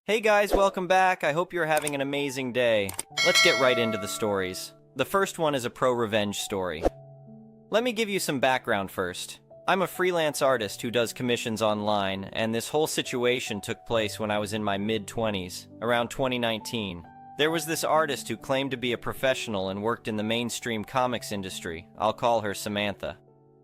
Hey guys, welcome back. I hope you're having an amazing day. Let's get right into the stories. The first one is a pro-revenge story. Let me give you some background first. I'm a freelance artist who does commissions online, and this whole situation took place when I was in my mid-20s, around 2019. There was this artist who claimed to be a professional and worked in the mainstream comics industry. I'll call her Samantha.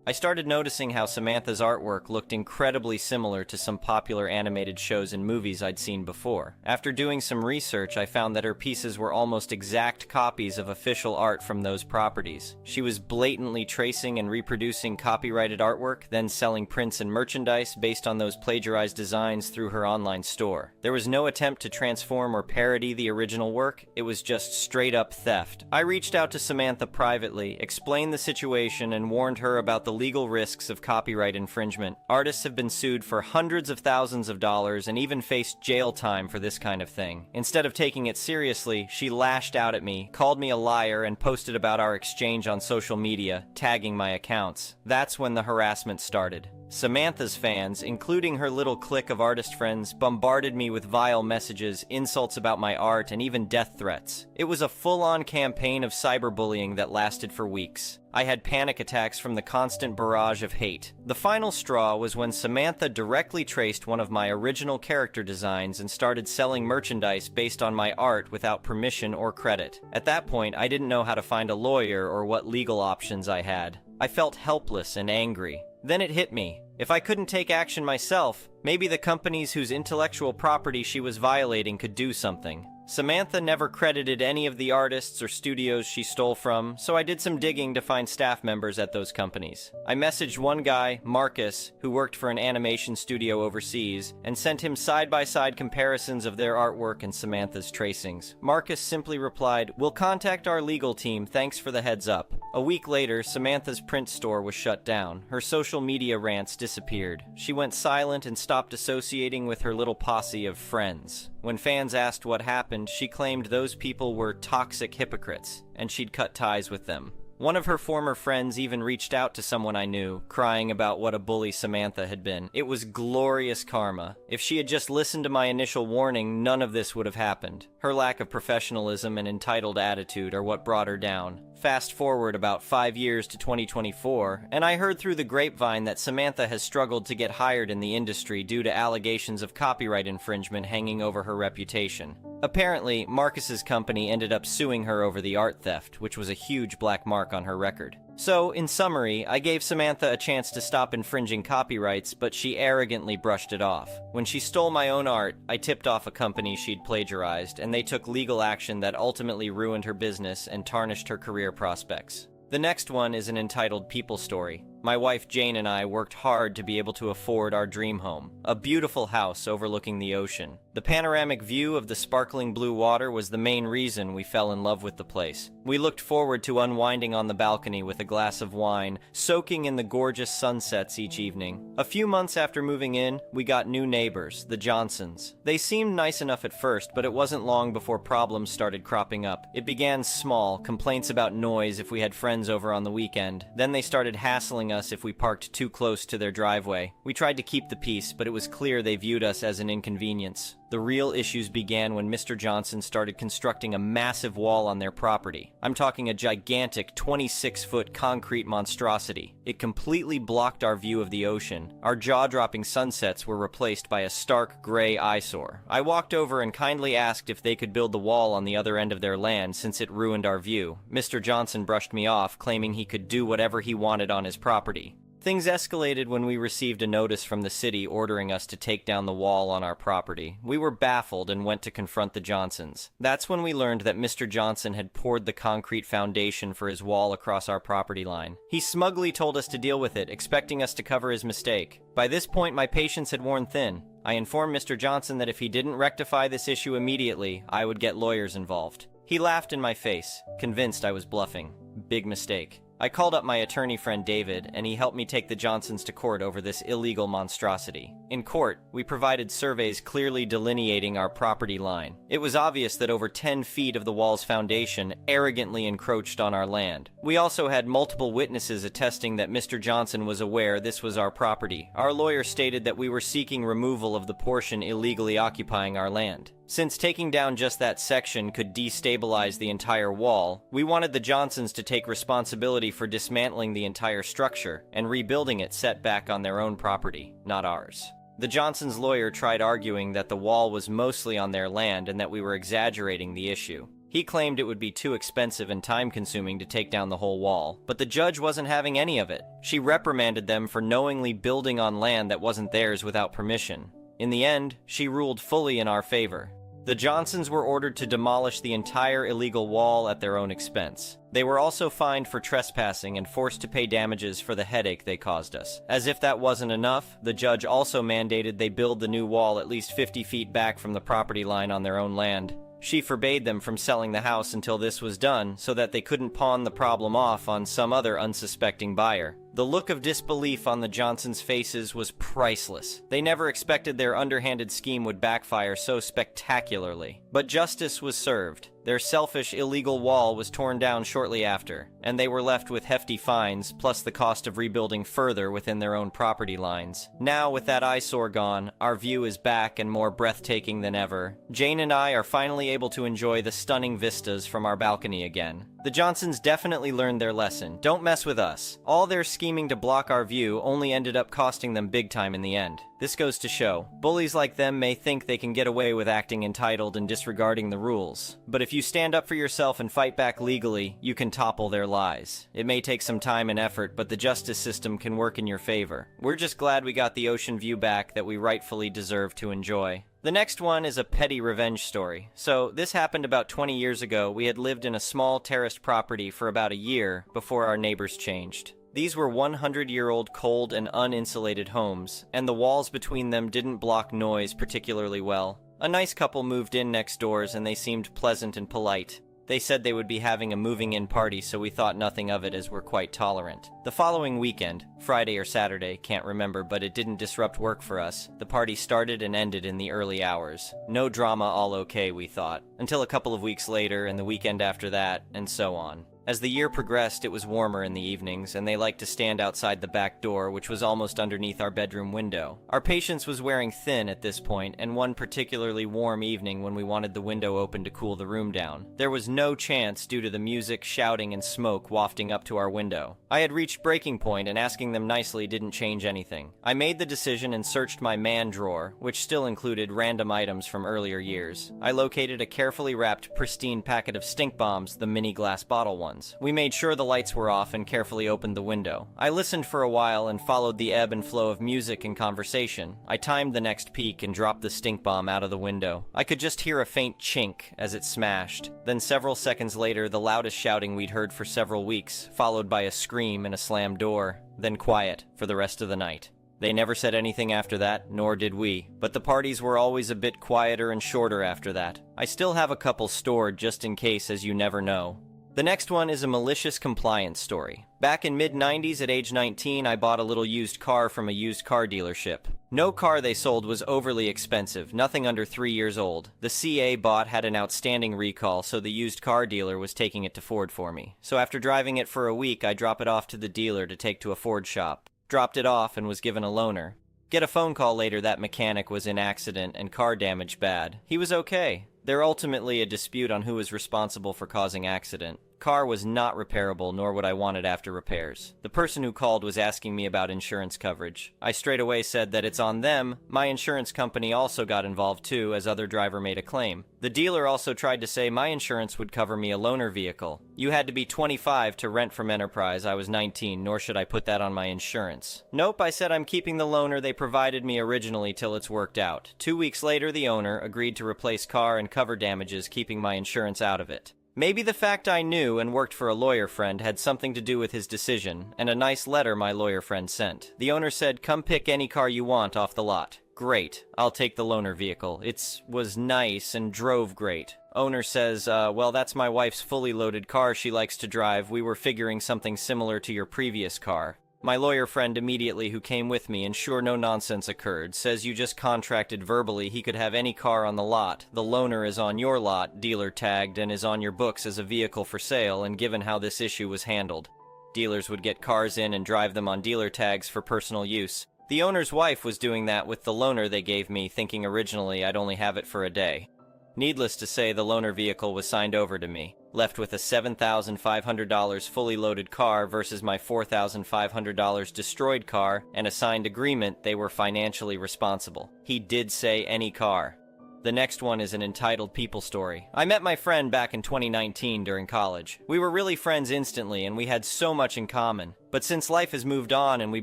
I started noticing how Samantha's artwork looked incredibly similar to some popular animated shows and movies I'd seen before. After doing some research, I found that her pieces were almost exact copies of official art from those properties. She was blatantly tracing and reproducing copyrighted artwork, then selling prints and merchandise based on those plagiarized designs through her online store. There was no attempt to transform or parody the original work, it was just straight-up theft. I reached out to Samantha privately, explained the situation, and warned her about the legal risks of copyright infringement. Artists have been sued for hundreds of thousands of dollars and even faced jail time for this kind of thing. Instead of taking it seriously, she lashed out at me, called me a liar, and posted about our exchange on social media, tagging my accounts. That's when the harassment started. Samantha's fans, including her little clique of artist friends, bombarded me with vile messages, insults about my art, and even death threats. It was a full-on campaign of cyberbullying that lasted for weeks. I had panic attacks from the constant barrage of hate. The final straw was when Samantha directly traced one of my original character designs and started selling merchandise based on my art without permission or credit. At that point, I didn't know how to find a lawyer or what legal options I had. I felt helpless and angry. Then it hit me. If I couldn't take action myself, maybe the companies whose intellectual property she was violating could do something. Samantha never credited any of the artists or studios she stole from, so I did some digging to find staff members at those companies. I messaged one guy, Marcus, who worked for an animation studio overseas, and sent him side-by-side comparisons of their artwork and Samantha's tracings. Marcus simply replied, "We'll contact our legal team, thanks for the heads up." A week later, Samantha's print store was shut down. Her social media rants disappeared. She went silent and stopped associating with her little posse of friends. When fans asked what happened, she claimed those people were toxic hypocrites, and she'd cut ties with them. One of her former friends even reached out to someone I knew, crying about what a bully Samantha had been. It was glorious karma. If she had just listened to my initial warning, none of this would have happened. Her lack of professionalism and entitled attitude are what brought her down. Fast forward about 5 years to 2024, and I heard through the grapevine that Samantha has struggled to get hired in the industry due to allegations of copyright infringement hanging over her reputation. Apparently, Marcus's company ended up suing her over the art theft, which was a huge black mark on her record. So, in summary, I gave Samantha a chance to stop infringing copyrights, but she arrogantly brushed it off. When she stole my own art, I tipped off a company she'd plagiarized, and they took legal action that ultimately ruined her business and tarnished her career prospects. The next one is an entitled People Story. My wife Jane and I worked hard to be able to afford our dream home, a beautiful house overlooking the ocean. The panoramic view of the sparkling blue water was the main reason we fell in love with the place. We looked forward to unwinding on the balcony with a glass of wine, soaking in the gorgeous sunsets each evening. A few months after moving in, we got new neighbors, the Johnsons. They seemed nice enough at first, but it wasn't long before problems started cropping up. It began small, complaints about noise if we had friends over on the weekend. Then they started hassling us if we parked too close to their driveway. We tried to keep the peace, but it was clear they viewed us as an inconvenience. The real issues began when Mr. Johnson started constructing a massive wall on their property. I'm talking a gigantic 26-foot concrete monstrosity. It completely blocked our view of the ocean. Our jaw-dropping sunsets were replaced by a stark gray eyesore. I walked over and kindly asked if they could build the wall on the other end of their land since it ruined our view. Mr. Johnson brushed me off, claiming he could do whatever he wanted on his property. Things escalated when we received a notice from the city ordering us to take down the wall on our property. We were baffled and went to confront the Johnsons. That's when we learned that Mr. Johnson had poured the concrete foundation for his wall across our property line. He smugly told us to deal with it, expecting us to cover his mistake. By this point, my patience had worn thin. I informed Mr. Johnson that if he didn't rectify this issue immediately, I would get lawyers involved. He laughed in my face, convinced I was bluffing. Big mistake. I called up my attorney friend David, and he helped me take the Johnsons to court over this illegal monstrosity. In court, we provided surveys clearly delineating our property line. It was obvious that over 10 feet of the wall's foundation arrogantly encroached on our land. We also had multiple witnesses attesting that Mr. Johnson was aware this was our property. Our lawyer stated that we were seeking removal of the portion illegally occupying our land. Since taking down just that section could destabilize the entire wall, we wanted the Johnsons to take responsibility for dismantling the entire structure and rebuilding it set back on their own property, not ours. The Johnsons' lawyer tried arguing that the wall was mostly on their land and that we were exaggerating the issue. He claimed it would be too expensive and time-consuming to take down the whole wall, but the judge wasn't having any of it. She reprimanded them for knowingly building on land that wasn't theirs without permission. In the end, she ruled fully in our favor. The Johnsons were ordered to demolish the entire illegal wall at their own expense. They were also fined for trespassing and forced to pay damages for the headache they caused us. As if that wasn't enough, the judge also mandated they build the new wall at least 50 feet back from the property line on their own land. She forbade them from selling the house until this was done so that they couldn't pawn the problem off on some other unsuspecting buyer. The look of disbelief on the Johnsons' faces was priceless. They never expected their underhanded scheme would backfire so spectacularly. But justice was served. Their selfish, illegal wall was torn down shortly after, and they were left with hefty fines, plus the cost of rebuilding further within their own property lines. Now, with that eyesore gone, our view is back and more breathtaking than ever. Jane and I are finally able to enjoy the stunning vistas from our balcony again. The Johnsons definitely learned their lesson. Don't mess with us. All their scheming to block our view only ended up costing them big time in the end. This goes to show, bullies like them may think they can get away with acting entitled and disregarding the rules. But if you stand up for yourself and fight back legally, you can topple their lies. It may take some time and effort, but the justice system can work in your favor. We're just glad we got the ocean view back that we rightfully deserve to enjoy. The next one is a petty revenge story. So, this happened about 20 years ago. We had lived in a small terraced property for about a year before our neighbors changed. These were 100-year-old cold and uninsulated homes, and the walls between them didn't block noise particularly well. A nice couple moved in next doors and they seemed pleasant and polite. They said they would be having a moving-in party, so we thought nothing of it as we're quite tolerant. The following weekend, Friday or Saturday, can't remember, but it didn't disrupt work for us. The party started and ended in the early hours. No drama, all okay, we thought. Until a couple of weeks later, and the weekend after that, and so on. As the year progressed, it was warmer in the evenings, and they liked to stand outside the back door, which was almost underneath our bedroom window. Our patience was wearing thin at this point, and one particularly warm evening when we wanted the window open to cool the room down. There was no chance due to the music, shouting, and smoke wafting up to our window. I had reached breaking point, and asking them nicely didn't change anything. I made the decision and searched my man drawer, which still included random items from earlier years. I located a carefully wrapped, pristine packet of stink bombs, the mini glass bottle ones. We made sure the lights were off and carefully opened the window. I listened for a while and followed the ebb and flow of music and conversation. I timed the next peak and dropped the stink bomb out of the window. I could just hear a faint chink as it smashed. Then several seconds later, the loudest shouting we'd heard for several weeks, followed by a scream and a slammed door. Then quiet for the rest of the night. They never said anything after that, nor did we, but the parties were always a bit quieter and shorter after that. I still have a couple stored just in case, as you never know. The next one is a malicious compliance story. Back in mid-90s at age 19, I bought a little used car from a used car dealership. No car they sold was overly expensive, nothing under 3 years old. The CA bought had an outstanding recall, so the used car dealer was taking it to Ford for me. So after driving it for a week, I drop it off to the dealer to take to a Ford shop. Dropped it off and was given a loaner. Get a phone call later that mechanic was in accident and car damage bad. He was okay. There ultimately a dispute on who was responsible for causing accident. Car was not repairable, nor would I want it after repairs. The person who called was asking me about insurance coverage. I straight away said that it's on them. My insurance company also got involved too, as other driver made a claim. The dealer also tried to say my insurance would cover me a loaner vehicle. You had to be 25 to rent from Enterprise. I was 19, nor should I put that on my insurance. Nope, I said I'm keeping the loaner they provided me originally till it's worked out. 2 weeks later, the owner agreed to replace car and cover damages, keeping my insurance out of it. Maybe the fact I knew and worked for a lawyer friend had something to do with his decision, and a nice letter my lawyer friend sent. The owner said, "Come pick any car you want off the lot." Great, I'll take the loaner vehicle. It was nice and drove great. Owner says, well, that's my wife's fully loaded car she likes to drive. We were figuring something similar to your previous car. My lawyer friend immediately, who came with me, and sure no nonsense occurred, says you just contracted verbally he could have any car on the lot. The loaner is on your lot, dealer tagged, and is on your books as a vehicle for sale, and given how this issue was handled, dealers would get cars in and drive them on dealer tags for personal use. The owner's wife was doing that with the loaner they gave me, thinking originally I'd only have it for a day. Needless to say, the loaner vehicle was signed over to me, left with a $7,500 fully loaded car versus my $4,500 destroyed car, and a signed agreement they were financially responsible. He did say any car. The next one is an entitled people story. I met my friend back in 2019 during college. We were really friends instantly and we had so much in common. But since life has moved on and we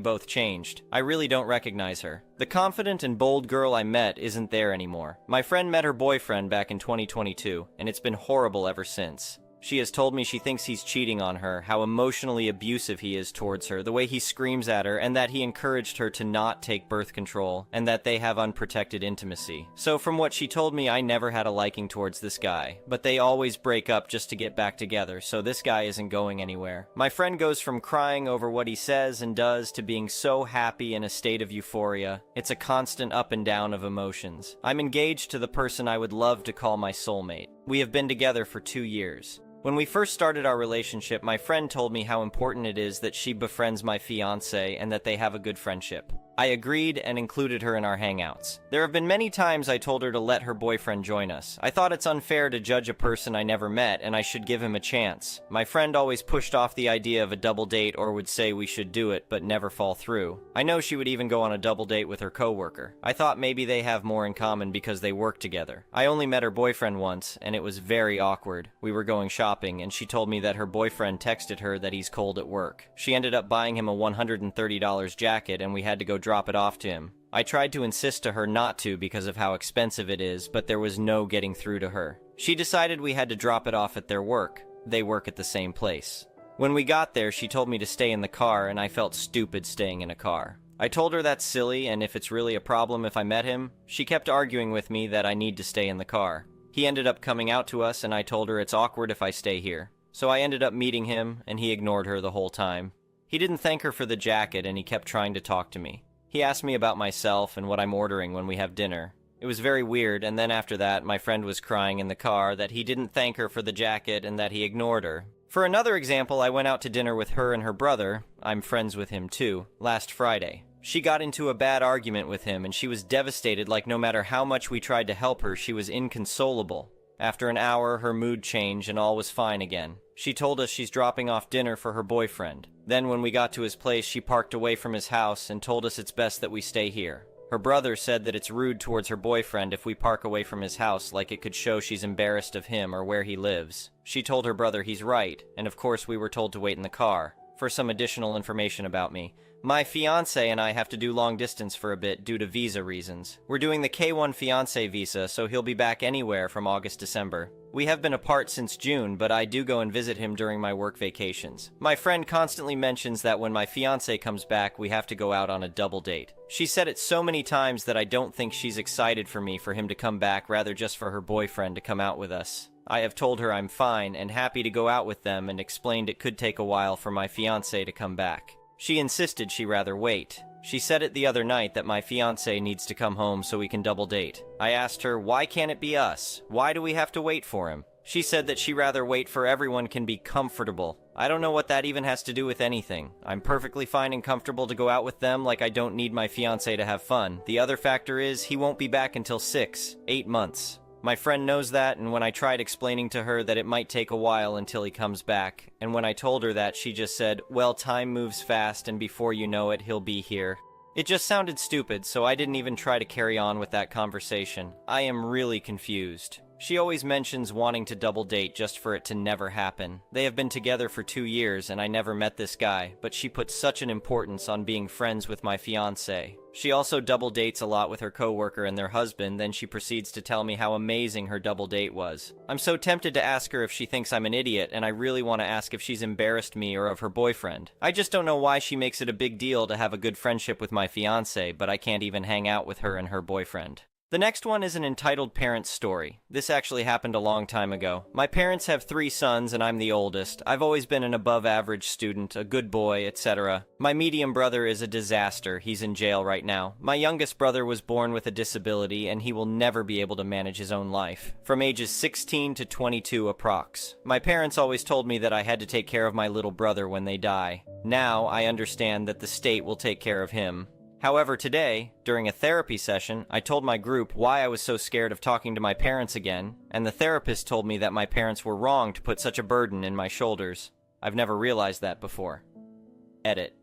both changed, I really don't recognize her. The confident and bold girl I met isn't there anymore. My friend met her boyfriend back in 2022, and it's been horrible ever since. She has told me she thinks he's cheating on her, how emotionally abusive he is towards her, the way he screams at her, and that he encouraged her to not take birth control, and that they have unprotected intimacy. So from what she told me, I never had a liking towards this guy, but they always break up just to get back together, so this guy isn't going anywhere. My friend goes from crying over what he says and does to being so happy in a state of euphoria. It's a constant up and down of emotions. I'm engaged to the person I would love to call my soulmate. We have been together for 2 years. When we first started our relationship, my friend told me how important it is that she befriends my fiancé and that they have a good friendship. I agreed and included her in our hangouts. There have been many times I told her to let her boyfriend join us. I thought it's unfair to judge a person I never met, and I should give him a chance. My friend always pushed off the idea of a double date or would say we should do it, but never fall through. I know she would even go on a double date with her coworker. I thought maybe they have more in common because they work together. I only met her boyfriend once, and it was very awkward. We were going shopping, and she told me that her boyfriend texted her that he's cold at work. She ended up buying him a $130 jacket, and we had to go drop it off to him. I tried to insist to her not to because of how expensive it is, but there was no getting through to her. She decided we had to drop it off at their work. They work at the same place. When we got there, she told me to stay in the car, and I felt stupid staying in a car. I told her that's silly, and if it's really a problem if I met him. She kept arguing with me that I need to stay in the car. He ended up coming out to us, and I told her it's awkward if I stay here. So I ended up meeting him, and he ignored her the whole time. He didn't thank her for the jacket, and he kept trying to talk to me. He asked me about myself and what I'm ordering when we have dinner. It was very weird, and then after that, my friend was crying in the car that he didn't thank her for the jacket and that he ignored her. For another example, I went out to dinner with her and her brother, I'm friends with him too, last Friday. She got into a bad argument with him, and she was devastated, like no matter how much we tried to help her, she was inconsolable. After an hour, her mood changed and all was fine again. She told us she's dropping off dinner for her boyfriend. Then when we got to his place, she parked away from his house and told us it's best that we stay here. Her brother said that it's rude towards her boyfriend if we park away from his house, like it could show she's embarrassed of him or where he lives. She told her brother he's right, and of course we were told to wait in the car. For some additional information about me, my fiancé and I have to do long distance for a bit due to visa reasons. We're doing the K1 fiancé visa, so he'll be back anywhere from August-December. We have been apart since June, but I do go and visit him during my work vacations. My friend constantly mentions that when my fiancé comes back, we have to go out on a double date. She said it so many times that I don't think she's excited for me for him to come back, rather just for her boyfriend to come out with us. I have told her I'm fine and happy to go out with them and explained it could take a while for my fiancé to come back. She insisted she rather wait. She said it the other night that my fiancé needs to come home so we can double date. I asked her, why can't it be us? Why do we have to wait for him? She said that she rather wait for everyone can be comfortable. I don't know what that even has to do with anything. I'm perfectly fine and comfortable to go out with them, like I don't need my fiancé to have fun. The other factor is he won't be back until 8 months. My friend knows that, and when I tried explaining to her that it might take a while until he comes back, and when I told her that, she just said, well, time moves fast, and before you know it, he'll be here. It just sounded stupid, so I didn't even try to carry on with that conversation. I am really confused. She always mentions wanting to double date just for it to never happen. They have been together for 2 years, and I never met this guy, but she puts such an importance on being friends with my fiancé. She also double dates a lot with her coworker and their husband, then she proceeds to tell me how amazing her double date was. I'm so tempted to ask her if she thinks I'm an idiot, and I really want to ask if she's embarrassed me or of her boyfriend. I just don't know why she makes it a big deal to have a good friendship with my fiancé, but I can't even hang out with her and her boyfriend. The next one is an entitled parent's story. This actually happened a long time ago. My parents have 3 sons and I'm the oldest. I've always been an above-average student, a good boy, etc. My medium brother is a disaster. He's in jail right now. My youngest brother was born with a disability and he will never be able to manage his own life. From ages 16 to 22 approx. My parents always told me that I had to take care of my little brother when they die. Now I understand that the state will take care of him. However, today, during a therapy session, I told my group why I was so scared of talking to my parents again, and the therapist told me that my parents were wrong to put such a burden in my shoulders. I've never realized that before. Edit.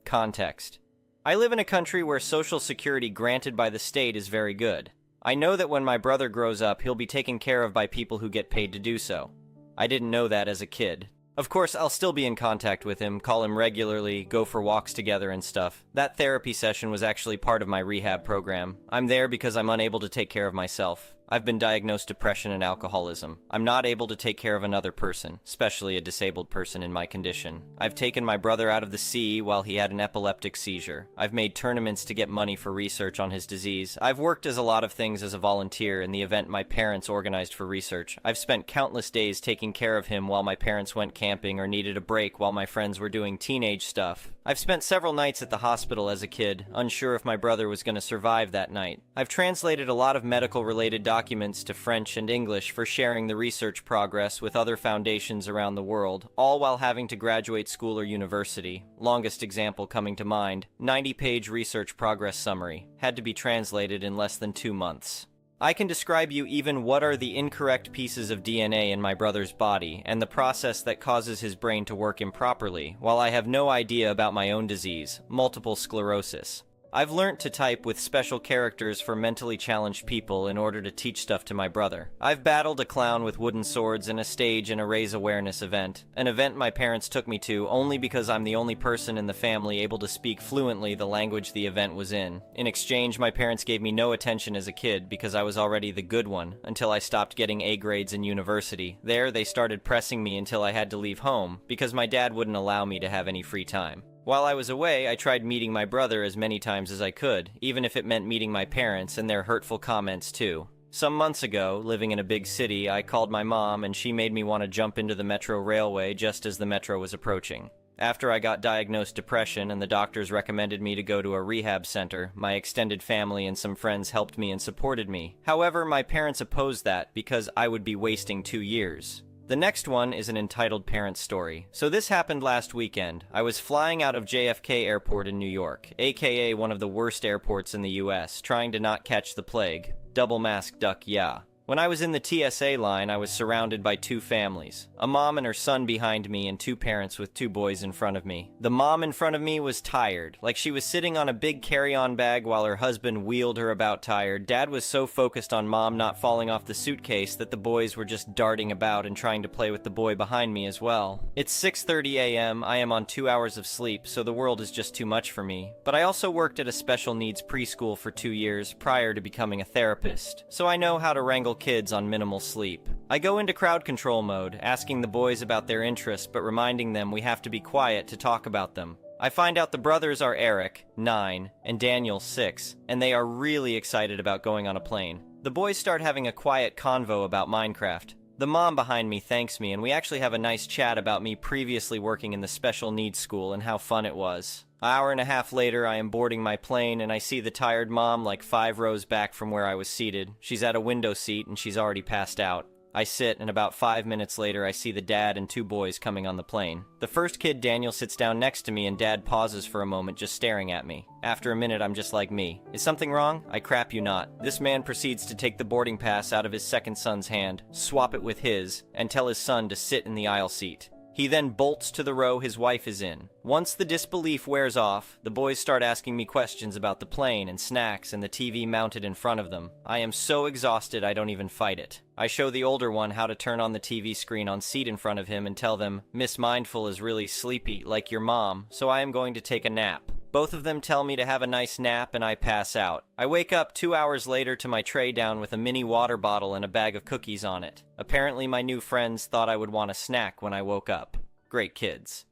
Context. I live in a country where Social Security granted by the state is very good. I know that when my brother grows up, he'll be taken care of by people who get paid to do so. I didn't know that as a kid. Of course, I'll still be in contact with him, call him regularly, go for walks together and stuff. That therapy session was actually part of my rehab program. I'm there because I'm unable to take care of myself. I've been diagnosed depression and alcoholism. I'm not able to take care of another person, especially a disabled person in my condition. I've taken my brother out of the sea while he had an epileptic seizure. I've made tournaments to get money for research on his disease. I've worked as a lot of things as a volunteer in the event my parents organized for research. I've spent countless days taking care of him while my parents went camping or needed a break while my friends were doing teenage stuff. I've spent several nights at the hospital as a kid, unsure if my brother was going to survive that night. I've translated a lot of medical-related documents to French and English for sharing the research progress with other foundations around the world, all while having to graduate school or university. Longest example coming to mind, 90-page research progress summary. Had to be translated in less than 2 months. I can describe you even what are the incorrect pieces of DNA in my brother's body and the process that causes his brain to work improperly, while I have no idea about my own disease, multiple sclerosis. I've learnt to type with special characters for mentally challenged people in order to teach stuff to my brother. I've battled a clown with wooden swords in a stage in a raise awareness event, an event my parents took me to only because I'm the only person in the family able to speak fluently the language the event was in. In exchange, my parents gave me no attention as a kid because I was already the good one, until I stopped getting A grades in university. There, they started pressing me until I had to leave home, because my dad wouldn't allow me to have any free time. While I was away, I tried meeting my brother as many times as I could, even if it meant meeting my parents and their hurtful comments too. Some months ago, living in a big city, I called my mom and she made me want to jump into the metro railway just as the metro was approaching. After I got diagnosed depression and the doctors recommended me to go to a rehab center, my extended family and some friends helped me and supported me. However, my parents opposed that because I would be wasting 2 years. The next one is an entitled parent's story. So this happened last weekend. I was flying out of JFK Airport in New York, aka one of the worst airports in the US, trying to not catch the plague. Double mask duck, yeah. When I was in the TSA line, I was surrounded by 2 families. A mom and her son behind me and 2 parents with 2 boys in front of me. The mom in front of me was tired, like she was sitting on a big carry-on bag while her husband wheeled her about tired. Dad was so focused on mom not falling off the suitcase that the boys were just darting about and trying to play with the boy behind me as well. It's 6:30 a.m., I am on 2 hours of sleep, so the world is just too much for me. But I also worked at a special needs preschool for 2 years prior to becoming a therapist, so I know how to wrangle kids on minimal sleep. I go into crowd control mode, asking the boys about their interests but reminding them we have to be quiet to talk about them. I find out the brothers are Eric, 9, and Daniel, 6, and they are really excited about going on a plane. The boys start having a quiet convo about Minecraft. The mom behind me thanks me, and we actually have a nice chat about me previously working in the special needs school and how fun it was. An hour and a half later, I am boarding my plane and I see the tired mom like 5 rows back from where I was seated. She's at a window seat and she's already passed out. I sit, and about 5 minutes later, I see the dad and 2 boys coming on the plane. The first kid, Daniel, sits down next to me and Dad pauses for a moment just staring at me. After a minute, I'm just like me. Is something wrong? I crap you not. This man proceeds to take the boarding pass out of his second son's hand, swap it with his, and tell his son to sit in the aisle seat. He then bolts to the row his wife is in. Once the disbelief wears off, the boys start asking me questions about the plane and snacks and the TV mounted in front of them. I am so exhausted I don't even fight it. I show the older one how to turn on the TV screen on seat in front of him and tell them, Miss Mindful is really sleepy, like your mom, so I am going to take a nap. Both of them tell me to have a nice nap and I pass out. I wake up 2 hours later to my tray down with a mini water bottle and a bag of cookies on it. Apparently my new friends thought I would want a snack when I woke up. Great kids.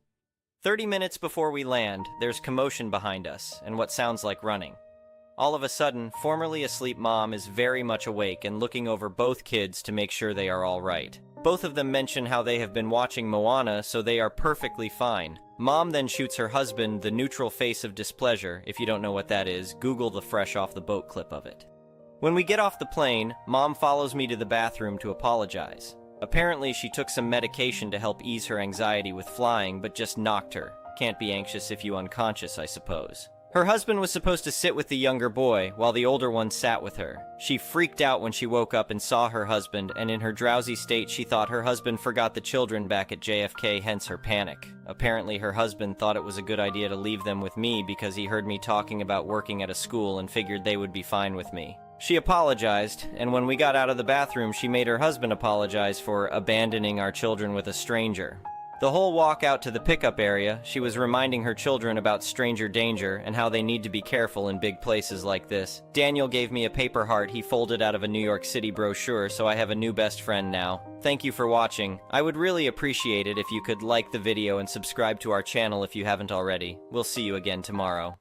30 minutes before we land, there's commotion behind us and what sounds like running. All of a sudden, formerly asleep Mom is very much awake and looking over both kids to make sure they are all right. Both of them mention how they have been watching Moana, so they are perfectly fine. Mom then shoots her husband the neutral face of displeasure. If you don't know what that is, Google the fresh off the boat clip of it. When we get off the plane, Mom follows me to the bathroom to apologize. Apparently, she took some medication to help ease her anxiety with flying, but just knocked her. Can't be anxious if you unconscious, I suppose. Her husband was supposed to sit with the younger boy, while the older one sat with her. She freaked out when she woke up and saw her husband, and in her drowsy state she thought her husband forgot the children back at JFK, hence her panic. Apparently her husband thought it was a good idea to leave them with me because he heard me talking about working at a school and figured they would be fine with me. She apologized, and when we got out of the bathroom she made her husband apologize for abandoning our children with a stranger. The whole walk out to the pickup area, she was reminding her children about stranger danger and how they need to be careful in big places like this. Daniel gave me a paper heart he folded out of a New York City brochure, so I have a new best friend now. Thank you for watching. I would really appreciate it if you could like the video and subscribe to our channel if you haven't already. We'll see you again tomorrow.